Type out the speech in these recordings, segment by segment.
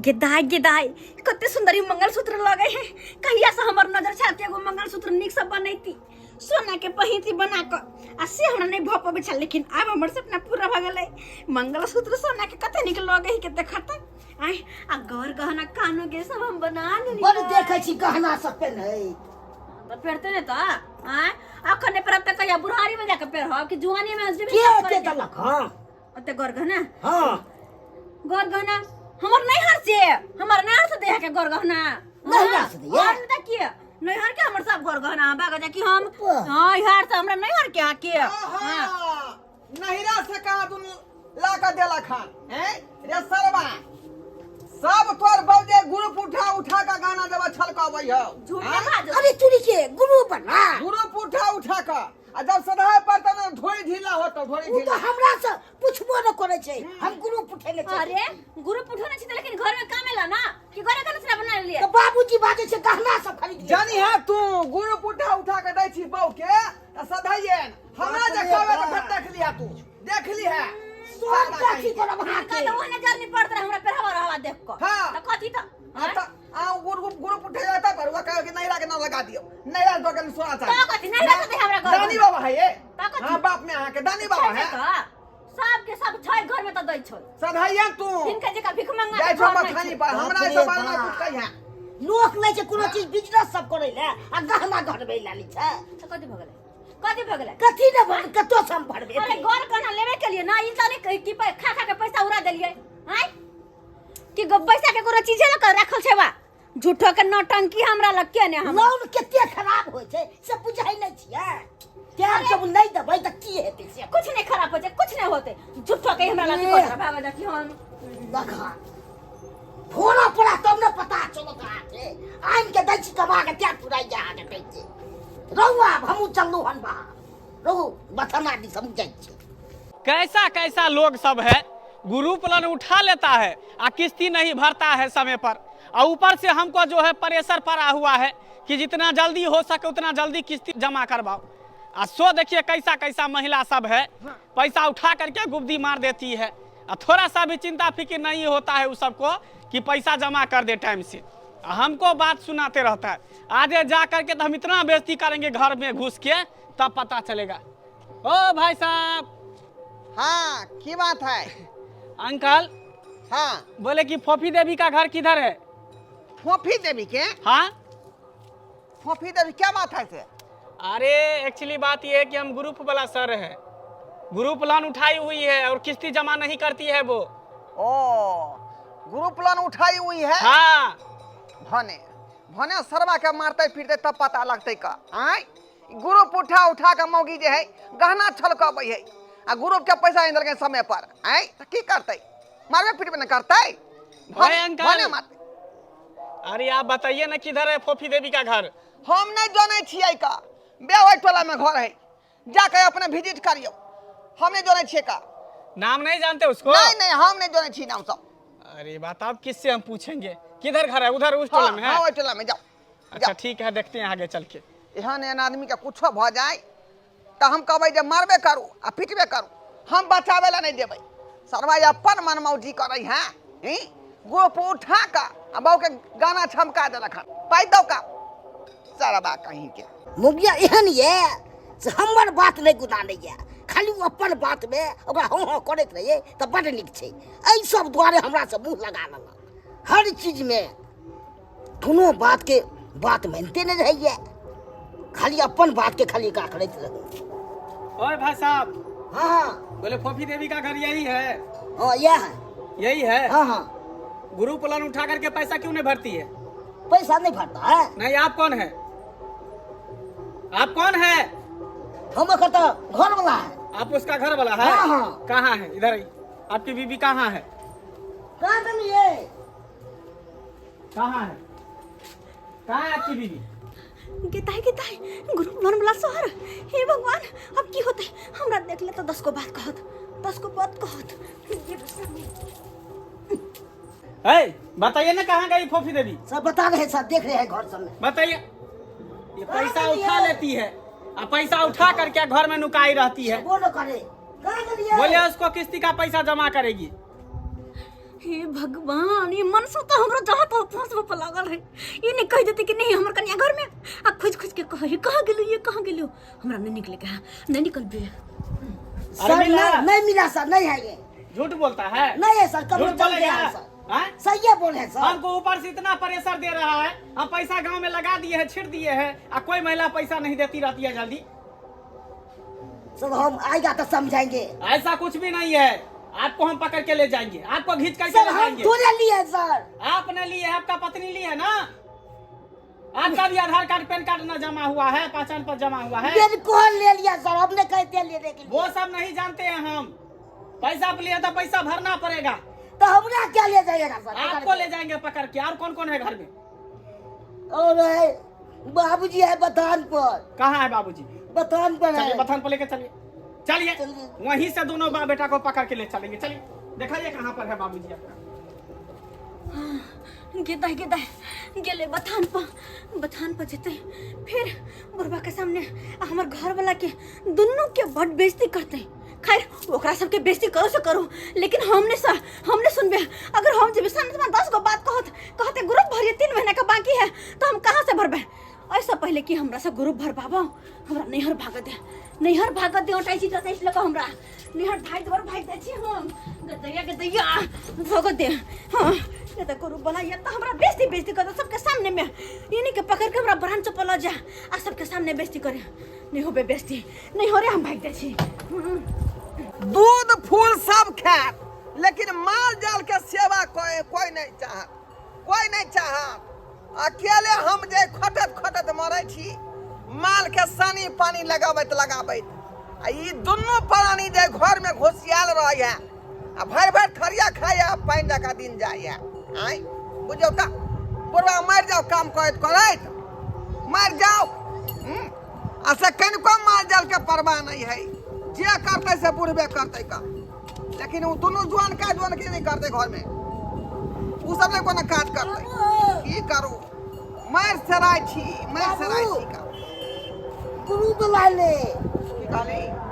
गिदाई गिदाई कते सुंदरी मंगलसूत्र लगे है। कहिया से हमर नजर छाती एगो मंगलसूत्र निक से बनैती सोना के पहिती बना क आ से हमरा नहीं भ पबे छल, लेकिन अब हमर सपना पूरा भ गेलै। मंगलसूत्र सोना के कते निक लगे है के देखत आय आ गौर गहना कानो के सब हम बना लेली। बड़ देखे छी गहना सब पेन्है तो पेरते ने त आय अखने पर तक कहिया बुढ़ारी में जाके पेर हो कि जुआनी में जेबे के दलक। हां ओते गौर गहना। हां गौर गहना हमर नहीं हर से हमर नहीं हर से देह के गौर गहना नहीं हर से दिए हम देखिए नहीं हर के हमर सब गौर गहना बागा जा कि हम हां यार से हमरा नहीं हर के आके हां नहिरा से कहा दुनु लाका देला खान हैं रे सरवा सब तोर बौजे ग्रुप उठा का गाना देबा छलकाबै हो। झूठ ना बाजो। अरे चुरी के गुरु बना ग्रुप उठा का आ जब सदाए पर त धोई ढीला होतो धोई उ तो ढीला हमरा से पूछबो न करे छै। हम गुरु पुठेले छै। अरे गुरु पुठो न छी लेकिन घर में कामेला ना कि घरे कने से बना लिए तो बाबूजी बाजे छै गहना सब खरीद ले। जानी है तू ग्रुप उठा के दै छी बौ के त सदाइए हमरा जे कहबे त फिर देख लिया तू देख ली है सब काची कर वहां के कल ओने जर्नी पड़त रहे हमरा पेरवा रहवा देख को हाँ। त कथि त आता आ ग्रुप उठे जाता पर वो कहे कि नहिरा के नाम लगा दियो नहिरा तो के सोना तो चाहिए कथि नहीं रहते हमरा घर दानी बाबा है ये तो कथि? हां बाप में आहा के दानी बाबा है सब के सब छै घर में त दै छै सधाइया तू इनके जे का भिख मंगा जाय छो मथानी पर हमरा से बालना कुछ कहि है लोक नै छै कोनो चीज बिजनेस सब करे ले आ गहना घरबे लाली छै। त कथि भ गेलै कथि भ गेलै कथी न भर कतो सम भरबे। अरे घर कहना लेवे के लिए ना इंसान ने की खा के पैसा उड़ा देलिए हैं कि पैसा के कोनो चीजे न रखल छै बा झूठो के नौटंकी हमरा लग के ने हम लोन कते खराब होय छै से बुझाई नै छियै। त्यार सब नै देबै त की हेतै से कुछ नहीं खराब हो जाए कुछ नहीं होते झूठो के हमरा लग के भागा जा कि हम देखा फोना पड़ा तब न पता चलत आके आइन के दै छी कमा के त्यार पुराई जा के कहै छै रहुआ हमहु चललू हन बा रहू बथना दी समझै छी। कैसा कैसा लोग सब है ग्रुप लोन उठा लेता है आ किस्ती नहीं भरता है समय पर और ऊपर से हमको जो है प्रेशर पड़ा हुआ है कि जितना जल्दी हो सके उतना जल्दी किस्ती जमा करवाओ। आ सो देखिए कैसा कैसा महिला सब है पैसा उठा करके गुब्दी मार देती है और थोड़ा सा भी चिंता फिक्र नहीं होता है उस सबको कि पैसा जमा कर दे टाइम से। हमको बात सुनाते रहता है आगे जा करके तो हम इतना बेइज्जती करेंगे घर में घुस के तब पता चलेगा। ओ भाई साहब हां की बात है अंकल हां बोले कि फोफी देवी का घर किधर है? फोफी देवी के हाँ फोफी देवी क्या बात है से अरे एक्चुअली बात ये है कि हम ग्रुप वाला सर है ग्रुप लोन उठाई हुई है और किस्ती जमा नहीं करती है वो। ओ ग्रुप लोन उठाई हुई है हाँ भने भने सरवा के मारते फिरते तब पता लगते का आय ग्रुप उठा के मौगी जे है गहना छलकाबै है आ ग्रुप के पैसा इंदर के समय पर आय त की करते मारबे फिरबे न करते भाई अंकल। भने मारते। अरे आप बताइए ना किधर है फोफी देवी का घर? हम नहीं जाने छियै का बेवै टोला में घर है जाके अपने विजिट करियो हम नहीं जाने छियै का नाम नहीं जानते उसको? नहीं हम नहीं जाने छी नाम सब। अरे बात आप किससे हम पूछेंगे किधर घर है? उधर उस टोला में है? हां ओइ टोला में जाओ। अच्छा ठीक है देखते हैं आगे चल के। एहन एहन आदमी के कुछो भ जाए त हम कहबै जे मारबे करू आ पिटबे करू हम बचावे ला नहीं देबै। सरवा अपन मनमौजी करै हैं गोप उठा का आ बाऊ के गाना छमका दे रखन पाई दो का सरवा कहीं के मुगिया एहन ये से हमर बात नै गुदानै ये खाली अपन बात में ओकरा हो करैत रहिए त बड नीक छै। एहि सब द्वारे हमरा से मुंह लगा लेलक हर चीज में कोनो बात के बात मानते नहीं रहिए खाली अपन बात के खाली का करैत रहे। ओए भाई साहब हाँ बोले फोफी देवी का घर यही है? हाँ यह है। यही है? हाँ ग्रुप लोन उठा करके पैसा क्यों नहीं भरती है? पैसा नहीं भरता है। नहीं आप कौन है? आप कौन है? हम तो घर वाला है। आप उसका घर वाला है? हाँ, हाँ। कहाँ है? इधर ही। आपकी बीबी कहाँ है? कहाँ है? कहाँ है? कहाँ है आपकी बीबी? गिताई ग्रुप लोन वाला शहर हे भगवान अब की होते हमरा देख ले तो 10 को बात कहत है बताइए ना कहाँ गई फोफी देवी? सब बता रहे सब देख रहे हैं घर सब में। बताइए। ये पैसा उठा लेती है और पैसा उठा करके घर में नुकाई रहती है। बोलो करे कहाँ गई है? बोले उसको किस्ती का पैसा जमा करेगी। हे भगवान, ये मन से तो हमरा जहाँ तो पांच पर लागल है। ये नहीं कह देते कि नहीं हमर कन्या घर में आ खोज खोज के कह कहाँ गेलो, ये कहाँ गेलो, हमरा नहीं निकले का, नहीं निकल बे। सर नहीं मिला सर, नहीं है ये, झूठ बोलता है, नहीं है सर, कब झूठ चल गया बोलेगा? सर, हैं? सही है बोले सर। हमको ऊपर से इतना प्रेशर दे रहा है, हम पैसा गांव में लगा दिए हैं, छिड़ दिए हैं, और कोई महिला पैसा नहीं देती रहती है जल्दी। सर हम आएगा तो समझाएंगे। ऐसा कुछ भी नहीं है, आपको हम पकड़ के ले जाएंगे, आपको घींच करके सर ले हम जाएंगे। थोड़े लिए सर, आपने लिए है, आपका पत्नी ली है ना, आपका भी आधार कार्ड पैन कार्ड न जमा हुआ है, पहचान पत्र जमा हुआ है। बिल्कुल ले लिया सर, हमने कहते लेने के लिए। वो सब नहीं जानते हैं हम, पैसा लिए तो पैसा भरना पड़ेगा। तो हमरा क्या ले जाइएगा सर? आपको ले जाएंगे पकड़ के। और कौन कौन है घर में? और बाबूजी है बथान पर। कहाँ है बाबूजी? बथान पर है। चलिए बथान पर लेके चलिए, चलिए वहीं से दोनों बाप बेटा को पकड़ के ले चलेंगे। चलिए दिखाइए कहाँ पर है बाबूजी आपका। गेदा गेदा गेले बथान पर जेते, फिर बुढ़बा के सामने हमार घर वाला के दोनों के बड़ बेइज्जती करते। खैर ओकरा सबके बेइज्जती करो से करो, लेकिन हमने सुनबे। अगर हम जब सामने से 10 गो बात कहते ग्रुप भरिए 3 महीना का बाकी है, तो हम कहाँ से भरबे? ऐसा पहले कि हमरा से ग्रुप भर पाबो, हमरा नैहर भागत दे ओटाई चीज तैस लगा हमरा नैहर भाग दे छी हम गदैया भागत दे। हां ये तो ग्रुप बना, ये तो हमरा बेइज्जती कर सबके सामने में, इन्हीं के पकड़ के हमरा बरहन चपल जा आ सबके सामने बेइज्जती करे। नहीं होबे बेइज्जती, नहीं हो रे, हम भाग दे छी। दूध फूल सब खाए, लेकिन माल जाल के सेवा कोई नहीं चाहत। अकेले हम जे खटत मरे छी, माल के सानी पानी लगाबैत आ ई दुनू प्राणी जे घर में घुसियाल रहे है, आ भर थरिया खाया पानी जका दिन जाए। आई बुझो का बुढ़वा मर जाओ, काम करत मर जाओ। ऐसे कनिको माल जाल के परवाह नहीं है, जे करते से बुढ़बे करते का, लेकिन वो दोनों जुआन के नहीं करते घर में, वो सब ने कोनो काज करते। की करू, मार सराय छी का गुरु बुला ले,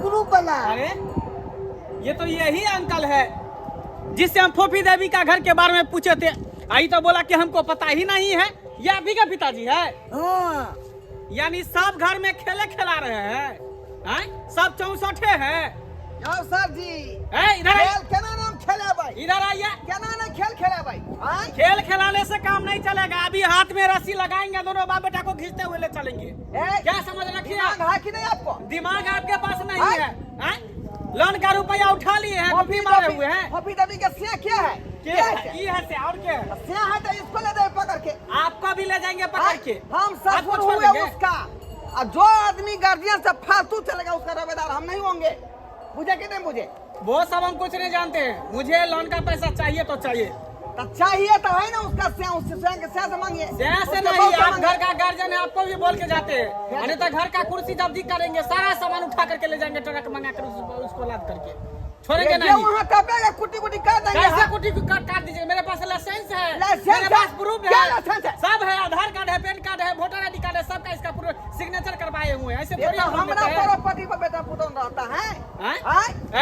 गुरु बुला। अरे ये तो यही अंकल है जिससे हम फोफी देवी का घर के बारे में पूछे थे। आई तो बोला कि हमको पता ही नहीं है। ये आप ही का पिताजी है? हाँ। यानी सब घर में खेले खिला रहे हैं, सब 64 है। सर जी इधर खेल केना नाम खेले भाई, इधर आइए। केना ना खेल खेले भाई? खेल खिलाने से काम नहीं चलेगा। अभी हाथ में रस्सी लगाएंगे, दोनों बाप बेटा को खींचते हुए ले चलेंगे। क्या समझ रखिए? दिमाग है कि नहीं आपको? दिमाग आपके पास नहीं है? लोन का रुपया उठा लिए हैं, गोभी मारे हुए हैं। फोफी देवी का से क्या है? क्या है से और क्या है? से है तो इसको ले दे पकड़ के, आपको भी ले जाएंगे पकड़ के। हम ससुर हुए उसका, और जो आदमी गार्जियन से फालतू चलेगा उसका रवेदार हम नहीं होंगे। मुझे कि नहीं मुझे? वो सब हम कुछ नहीं जानते हैं। मुझे लोन का पैसा चाहिए तो चाहिए, तो चाहिए तो है ना उसका से मांगिए। से नहीं, आप घर का गार्जियन है, आपको भी बोल के जाते हैं। नहीं तो घर का कुर्सी जब्ती करेंगे, सारा सामान उठा करके ले जाएंगे, ट्रक मंगा कर उसको लाद करके छोड़ेंगे नहीं। वहाँ कपेगा, कुटी काट देंगे। कैसे कुटी काट दीजिए? मेरे पास लाइसेंस है, मेरे पास प्रूफ क्या है, लाइसेंस है? सब है, आधार कार्ड है, पैन कार्ड है, वोटर आईडी कार्ड है, सबका इसका पूरा सिग्नेचर करवाए हुए हैं। ऐसे थोड़ी हम हमरा लेते हैं। प्रॉपर्टी पर बेटा पुतौन रहता है।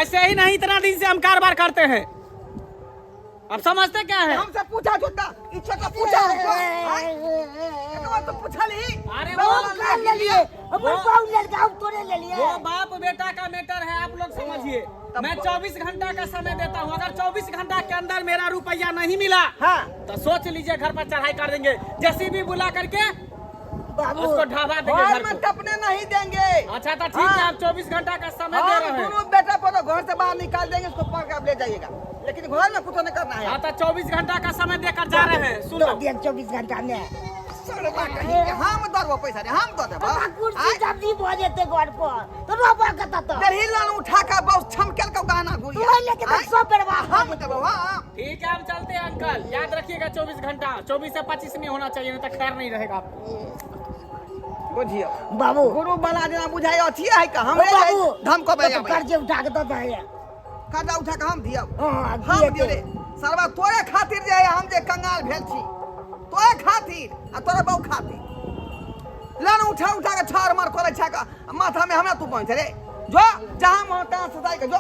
ऐसे ही नहीं, इतना दिन से हम कारोबार करते हैं। अब समझते क्या है? हमसे पूछा जुटा, इच्छा का पूछा हमको। तो पूछा ली। अरे वो काल ले लिए, हमर पाऊ ले के हम तोरे ले लिए। वो बाप बेटा का मैटर है, आप लोग समझिए। मैं 24 घंटा का समय देता हूँ, अगर 24 घंटा के अंदर मेरा रुपया नहीं मिला, हाँ, तो सोच लीजिए घर पर चढ़ाई कर देंगे, जेसीबी बुला करके बाबू उसको ढाबा देंगे घर में को। टपने नहीं देंगे। अच्छा तो ठीक है, आप 24 घंटा का समय दे रहे हैं। दोनों बेटा को घर से बाहर निकाल देंगे, उसको पकड़ कर ले जाइएगा, लेकिन घर में कुछ नहीं करना है। हाँ तो 24 घंटा का समय देकर जा रहे हैं। सुनो 24 घंटा में हम दरबो पैसा रे, हम दे देबो। कुर्सी जब्दी भ जेते घर पर, तो रोबा कता तो दरही लान उठा के बहुत छमकेल के गाना गुड़िया तू लेके तो सब बर्बाद हम देबो। हां ठीक है, हम चलते हैं अंकल। याद रखिएगा 24 घंटा, 24 से 25 नहीं होना चाहिए, नहीं तो खैर नहीं रहेगा आपको। बुझियो बाबू गुरु बना देना बुझाई अच्छी है का हम बाबू धमको बजा कर्जे उठा के दे है। कर्जा उठा के हम दिया। हां हम दियो रे सरवा तोरे खातिर जे हम जे कंगाल भेल छी, तोरे खातिर आ तोरे बहु खातिर लान उठा के छार मार करे छका माथा में हमरा तू पहुंच रे। जो जहां मोहता सदाई के जो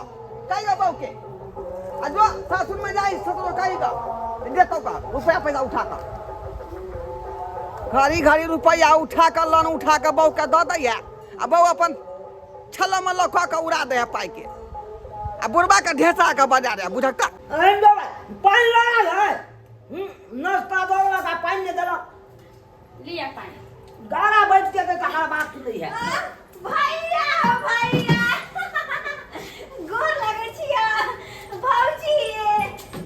कहियो बहु के जो सासुर में जाई ससुर कहेगा देतो का रुपया पैसा उठा कर घड़ी घड़ी रुपया उठा कर लोन उठा कर बहू के दे दैया आ बहू अपन छल्ला मल्ला कह के उड़ा दे पाई के आ बुढ़बा के ढेसा के बजा दे बुझता अरे बाबा पानी लागल है नाश्ता दोला का पानी नहीं देला लिया पानी गाना बैठ के तो कहा बात नहीं है भैया भैया गोर लगे छिया भौजी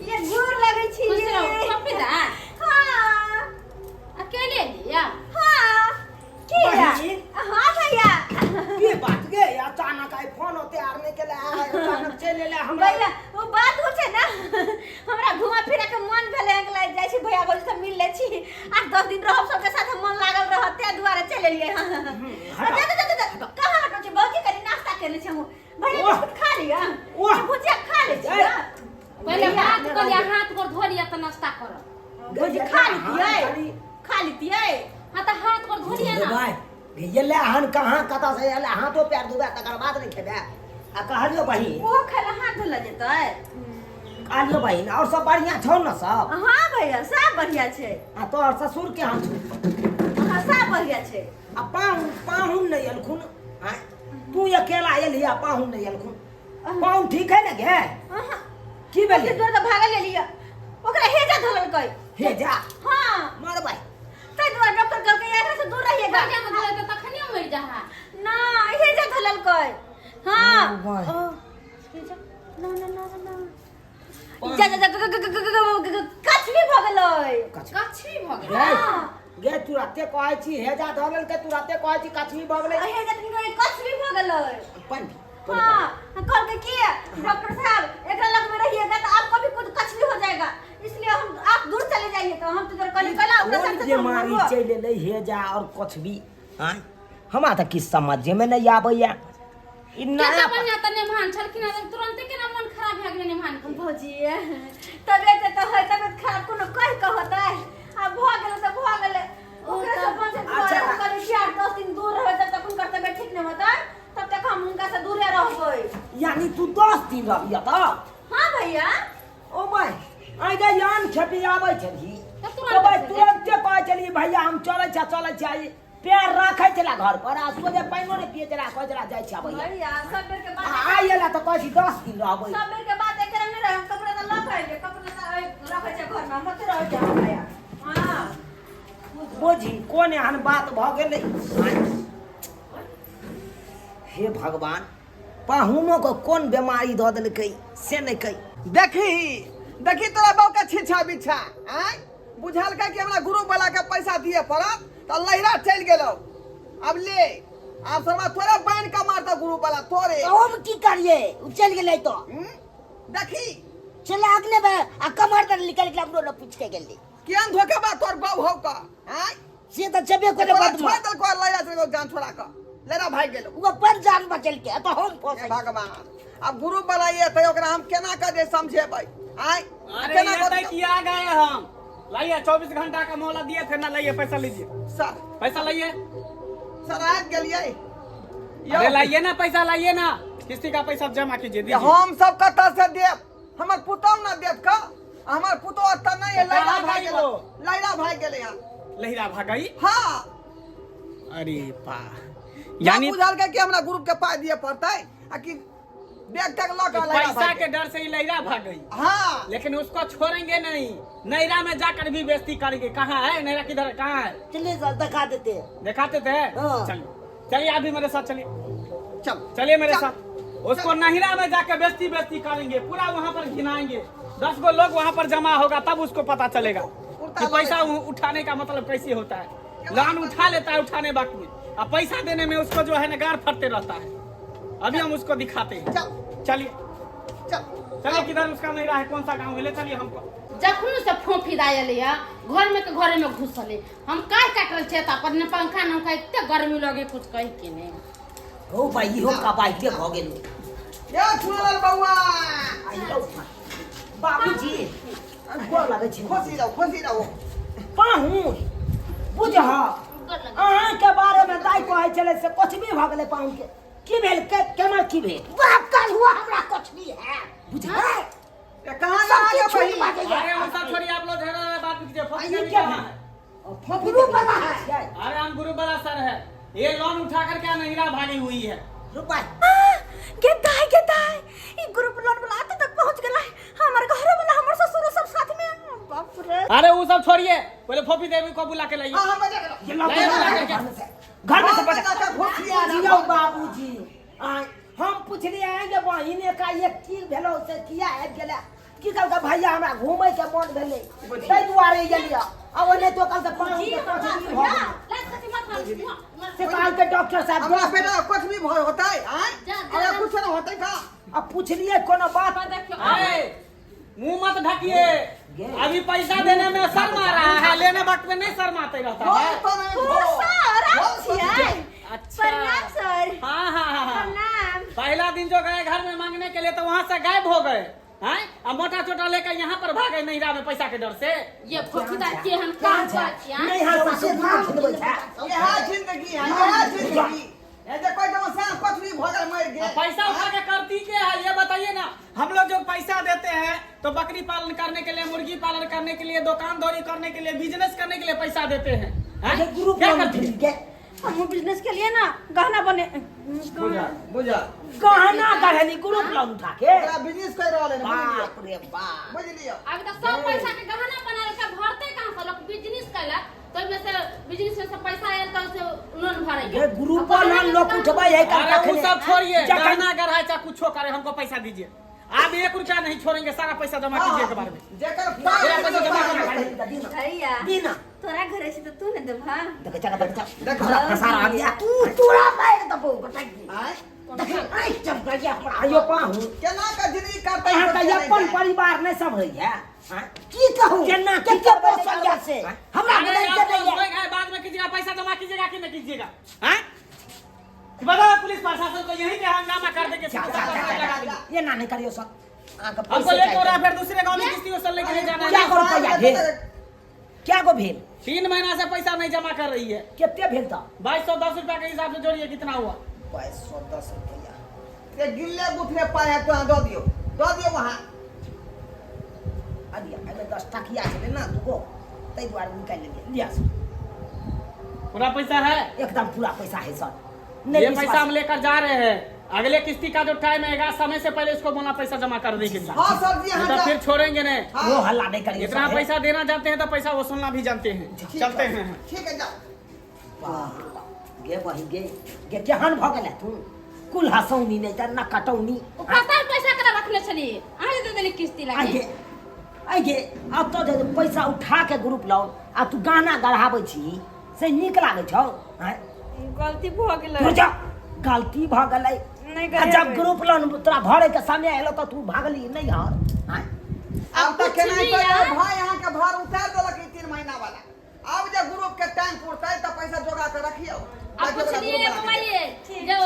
ये गोर लगे छिया पपीता हां अकेले लिया हां किया हां भैया ये बात के अचानक आई फोन होते आरने के लिए आया अचानक चले ले हम भैया वो बात हो छे ना हमरा घुमा फिरा के मन भेले अगला जाय छी भैया गोल से मिल ले छी 8-10 दिन रहब सबके साथ मन लागल रहते दुआरे चले लिए कहां हटो छी भौजी कनी नाश्ता करले छी हम भैया बिस्कुट खा लिया भुजिया खा ले छी पहले हाथ पर धो लिया त नाश्ता कर भौजी खा लीतिए हां त हाथ पर धो लिया ना भाई ये ले हन कहां कता से ले हाथों पैर धोबे तकर बाद नहीं खेबे आ कहलियो बहिन वो खाला हाथ धोला जेतै कहलियो बहिन और सब बढ़िया छौ न सब हां भैया सब बढ़िया छे आ तोहर ससुर के हां छौ हां सब बढ़िया छे आ पाहुन नहीं अलखुन हां तू अकेला एलिया पाहुन नहीं अलखुन पाहुन ठीक है ना गे की बेली दूर तो भागल ले लिया ओकरा हेजा धोलल कई हेजा हां मार भाई तै दुआ डॉक्टर कहल के एकरा से दूर रहिएगा बढ़िया में धोले त तखनी मर जाहा ना हेजा धोलल कई हां भाई हेजा ना ना ना ना जा कछली भ गेलै कछी भ गेल हां गे तू राते कहै छी हेजा धरल के तू राते कहै छी कछवी भ गेलै हेजा तिनकर कछली भ गेलै पानी हाँ कल के किया डॉक्टर साहब एक लग में रहिएगा तो आपको भी कुछ कछली हो जाएगा इसलिए हम आप दूर चले जाइए तो हम तो कल कला ओकरा साथ जे मारी चले ले हेजा और कछवी हां हमरा त किस समझ में नहीं आबैया इन्ना केतना बढ़िया त नेमान छलखिन तुरंते केना मन खराब भ गेलै नेमान के भौजी तबियत तो है तबियत खराब कोनो कह के होता है अब भ गेलै तो भ गेलै ओकरा सब बंद से कल 8-10 दिन दूर रहे तब तक उनकर तबियत ठीक नहीं होता तब तक हम उनका से दूर रहबै यानी तू 10 दिन रहिया त हां भैया ओ माय आई गे यान छपी आबै छली त तो भाई तुरंते कहै छली भैया हम चलै छ पैर राखै छला घर पर आ सोजे पाइनो ने पिए छला कहै छला जाय छ भैया सब बेर के बात आइला त कहै छी 10 दिन रहबै सब बेर के बात एकरा नहीं रहे कपड़ा त लख है कपड़ा त रखै छै घर में मत रह जा भैया हां बोझी कोन एहन बात भ गेलै हे भगवान पाहुनो को कौन बीमारी द देलकै से नहीं कही देखी तोरा बहू के छिछा बिछा आय बुझल का कि हमरा गुरु वाला के पैसा दिए पड़त त लहिरा चल गेलो अब ले आप सरवा तोरे बांध का मारता गुरु वाला तोरे हम की करिए उ चल गेलै तो देखी चला अगले बे आ कमर तर निकल के हमरो न पूछ के गेली केन धोखे बा तोर बहू हो का आय से त जबे करे छोड़ बात दल को लहिरा चल जान छोड़ा का लेरा भाग गेलो उ अपन जान बचल के तो हम फंस भगवान अब गुरु बनाइए तो ओकरा हम केना कर दे समझेबै आय अरे ये तय किया गए हम लाइए 24 घंटा का मोहलत दिए थे ना लाइए पैसा लीजिए सर पैसा लाइए सर आ गेलिए अरे लाइए ना पैसा लाइए ना किस्ती का पैसा जमा कीजिए दीजिए हम सब कत से देब हमर पुतौ ना देब का हमर पुतौ त नहीं है लैला भाग गेलो लैला भाग गेले यहां लहिरा भागई हां अरे पा यानी बुझल के कि हमरा ग्रुप के पाई दिए पड़तै आ कि बैग तक ला के पैसा के डर से ही लहिरा भाग गई हां लेकिन उसको छोड़ेंगे नहीं नैरा में जाकर भी बेइज्जती करेंगे कहाँ है नैरा किधर कहाँ है चलिए सर दिखा देते दिखाते थे हाँ। चलिए चलिए आप भी मेरे साथ चलिए चल चलिए मेरे साथ उसको नहिरा में जाकर बेइज्जती करेंगे पूरा वहाँ पर घिनाएंगे 10 गो लोग वहाँ पर जमा होगा तब उसको पता चलेगा कि पैसा उठाने का मतलब कैसे होता है लोन उठा लेता है उठाने वक्त में अब पैसा देने में उसको जो है ना गार फटते रहता है अभी हम उसको दिखाते हैं चलिए चलिए किधर उसका नहिरा है कौन सा गाँव है ले चलिए हमको जखन से फोफी दायल या घर में के घरे में घुसले हम काय काटल छे त अपन पंखा न का इते गर्मी लगे कुछ कहि के ने हो भाई हो का बाइटे भ गेल या छुलल बउआ आइलो बाबूजी गोर लागे छी खुशी रहो पाहुन बुझा अहाँ के बारे में दाई कहै छले से कुछ भी भ गेले पाहुन के की भेल के केना की भेल बाप काल हुआ हमरा कुछ भी है बुझा कहाँ सब लगा चीज के छोड़ी बही? बाटे अरे ये। वो सब छोड़िए, आप लोग झगड़ा बात कीजिए। फोन ये करके क्या कहाँ है? है? ग्रुप वाला है अरे हम गुरु बड़ा सर है, ये लोन उठा कर क्या नहीरा भागी हुई है। रुपए गेता है ई ग्रुप लोन वाला आते तक पहुंच गेला है। हमर घर वाला हमर ससुर सब साथ में। बाप रे अरे वो सब छोड़िए, पहले फोफी देवी को बुला के लाइए। हाँ, हाँ, बजा के ये लो। लोग ले, ले, ले, घर में से बता बजा के घुस लिया ना। जियो बाबूजी हम पूछलिए हैं कि बहिने का एक की भेलो से किया है गेला की कल का भैया हमरा घूमे के मन भेले तै दुआरे गेलिया अब ने तो कल से पानी के कोठरी हो से काल के डॉक्टर साहब हमरा बेटा कुछ भी भय होता है आय? अरे कुछ ना होता है का? अब पूछलिए कोनो बात अरे मुंह मत ढकिए, अभी पैसा देने में शर्म आ रहा है, लेने वक्त में नहीं शर्माते रहता हो है। तो नहीं ओ हो। सर हो आप तो नहीं छियै। हो। अच्छा। प्रणाम सर। हाँ हाँ हाँ हाँ। प्रणाम। पहला दिन जो गए घर में मांगने के लिए तो वहाँ से गायब हो गए हैं, अब मोटा चोटा लेकर यहाँ पर भागे नहीरा में पैसा के डर से। ये फोफीदा केहन काम बात या नहीं हां से ना खिलबै था यह जिंदगी है, यह जिंदगी। ये जो कोई जब कुछ भी भोजन मर गए। पैसा उठा के करती क्या है ये बताइए ना। हम लोग जो पैसा देते हैं तो बकरी पालन करने के लिए, मुर्गी पालन करने के लिए, दुकान दौरी करने के लिए, बिजनेस करने के लिए पैसा देते हैं, हैं? ये ग्रुप क्या लोन करती है? के हम बिजनेस के लिए ना गहना बने बुझा। गहना गहनी ग्रुप लोन उठा के ओकरा बिजनेस कर रहल है, बाप रे बाप बुझ लियो। अभी तक सब पैसा के गहना बना के भरते कहां से लोग बिजनेस कैला तो में से बिजनेस में से पैसा आयल तो से लोन भरेंगे ये ग्रुप लोन लोग उठबै है अरे वो सब छोड़िए, जखन- गहना गढ़ा चाहे कुछ करे, हमको पैसा दीजिए। आप 1 रुपया नहीं छोड़ेंगे, सारा पैसा जमा कीजिए के बारे में। जेकर मेरा पैसा जमा पास करना भैया दीना तोरा घरे से तो तू ने देबा। देख चका देख देख। घोड़ा फसार आ गया तू तोरा मार दबो बताई आय? देख आई जब गया हमरा आयो पाहु केना का जिंदगी काटता यहाँ का अपन परिवार नहीं सब रही है की कहूँ केना के पोसल जा से हमरा अरे बदल आप के लोग नहीं है बाद में कीजिएगा, पैसा जमा कीजिएगा कि नहीं कीजिएगा, हैं? बताओ पुलिस प्रशासन को यहीं पे हंगामा कर देंगे, जा, जा, जा, जा, जा, ये ना नहीं करियो सब हमको लेकर और फिर दूसरे गांव में किसी को लेके नहीं जाना क्या है। करो भैया भेल क्या को भेल 3 महीना से पैसा नहीं जमा कर रही है। कितने भेल था 2210 रुपया के हिसाब से जोड़िए कितना हुआ। 2210 रुपया ये गिल्ले गुथले पाए है तो दो दियो वहां। अदिया अबे 10 टकिया छले ना दुगो तै द्वारे निकाल लेलिए लिया पूरा पैसा है, एकदम पूरा पैसा है सर ये पैसा हम लेकर जा रहे हैं। अगले किस्ती का जो टाइम आएगा समय से पहले इसको बोला पैसा जमा कर देंगे, हां सर जी, नहीं हां तो फिर छोड़ेंगे नहीं। वो हल्ला नहीं करिए इतना सर। पैसा देना जानते हैं तो पैसा वसूलना भी जानते हैं, चलते हैं। ठीक है जा। वाह गे वही गे केहन भ गेलै तू कुल हसौनी नहीं त ना कटौनी ओ खाता पैसा के रखले छली आजे दे देली किस्ती लागे आगे अब तो जे पैसा उठा के ग्रुप लोन आ तू गाना गढ़ाबै छी से नीक लागे छौ हैं गलती भ गेलै। बुझा गलती भ गेलै नहीं आ करे जब ग्रुप लोन तोरा भरे के समय एलो तो तू भागली नहीं हार हैं अब तक के नहीं कुछ नहीं भाई यहाँ के भार उतार देलक 3 महीना वाला। अब जब ग्रुप के टाइम पुरतै त पैसा जोगा के रखियो। अब कुछ नहीं है कमाइए जो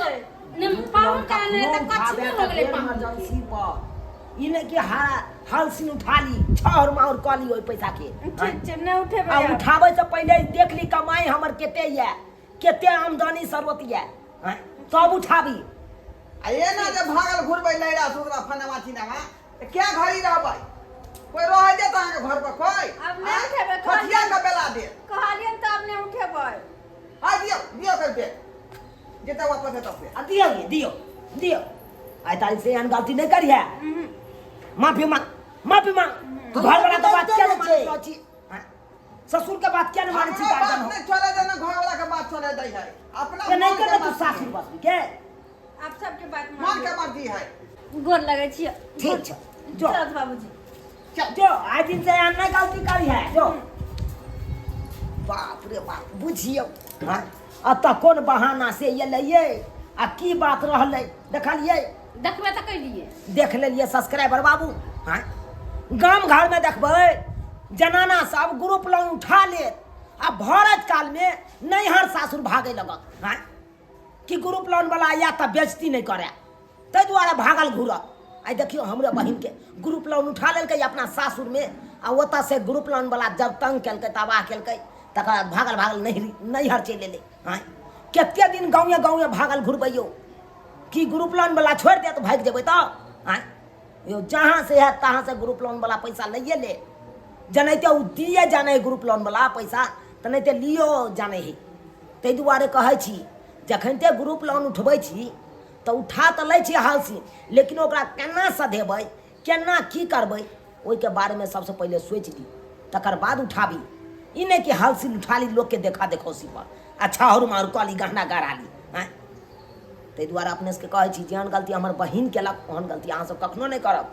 निम पावन का ने त कछ नहीं हो गेले पावन इमरजेंसी पर इने के हालसिन उठा ली छहर मार कली ओइ पैसा के ठीक छै नहीं उठे आ उठाबै से पहले देख ली कमाई हमर केते ये केते आमदनी सरवत ये हैं तब उठाबी आ ये ना जे भागल घुरबै लैरा सुगरा फनवा छिनावा त क्या घड़ी रहबै? कोई रह जे त अहाँ के घर पर कोई अब नहीं उठेबै, खटिया के बेला दे। कहलियन त अब नहीं उठेबै। हां दियो करके जेता वापस है तब से। आ दियो आई तारीख से अन गलती नहीं करी है माफी मांग तू घर वाला के बात क्या नहीं मानती हैं ससुर के बात क्या नहीं मानती अपना गार्डन बात नहीं चले देना, घर वाला के बात चले दै है। अपना के नहीं मन के कर तू बात सासुर बस के आप सबके बात मन के मर्जी है। गोर लगै छी। ठीक छै जो चल बाबूजी। जो आज दिन से अन नहीं गलती करी है जो बाप रे बाप बुझियो हैं अब तक कौन बहाना से ये लइए आ की बात रहलै देखलिए देखबे त कइलिए देख लेलिए सब्सक्राइबर बाबू हैं गांव घर में देखबै जनाना सब ग्रुप लोन उठा ले आ भरत काल में नैहर सासुर भागे लगत हैं कि ग्रुप लोन वाला या त बेइज्जती नहीं करे ताहि दुआरे भागल घूरत आई देखियो हमरे बहिन के ग्रुप लोन उठा लेलकै अपना सासुर में आ ओतऽ से ग्रुप लोन वाला जब तंग केलकै तबाह केलकै तकर बाद भागल नैहर चलि एलै हैं कते दिन गाँवे भागल घुरबैयो कि ग्रुप लोन वाला छोड़ दे तो भाग जेबै तो हैं यो जहाँ से है तहाँ से ग्रुप लोन वाला पैसा लइए ले, जनैते उ दिए जाने ग्रुप लोन वाला पैसा तनैते लियो जाने ही। ताहि दुआरे कहै छी जखनते ग्रुप लोन उठबै छी तऽ उठा तऽ लै छी हालसी, लेकिन ओकरा केना सधेबै, केना की करबै, ओहिके बारेमे सबसँ पहिले सोचि ली, तकर बाद उठाबी। ई नहि कि हालसी उठा ली लोकके देखा देखौसी पर, अच्छा हरू मारू कऽ ली, गहना गड़ा ली। आँय ताहि दुआरे अपने सबके कहै छी जेहन गलती हमर बहिन केलक ओहन गलती अहाँ सब कखनो नहि करब।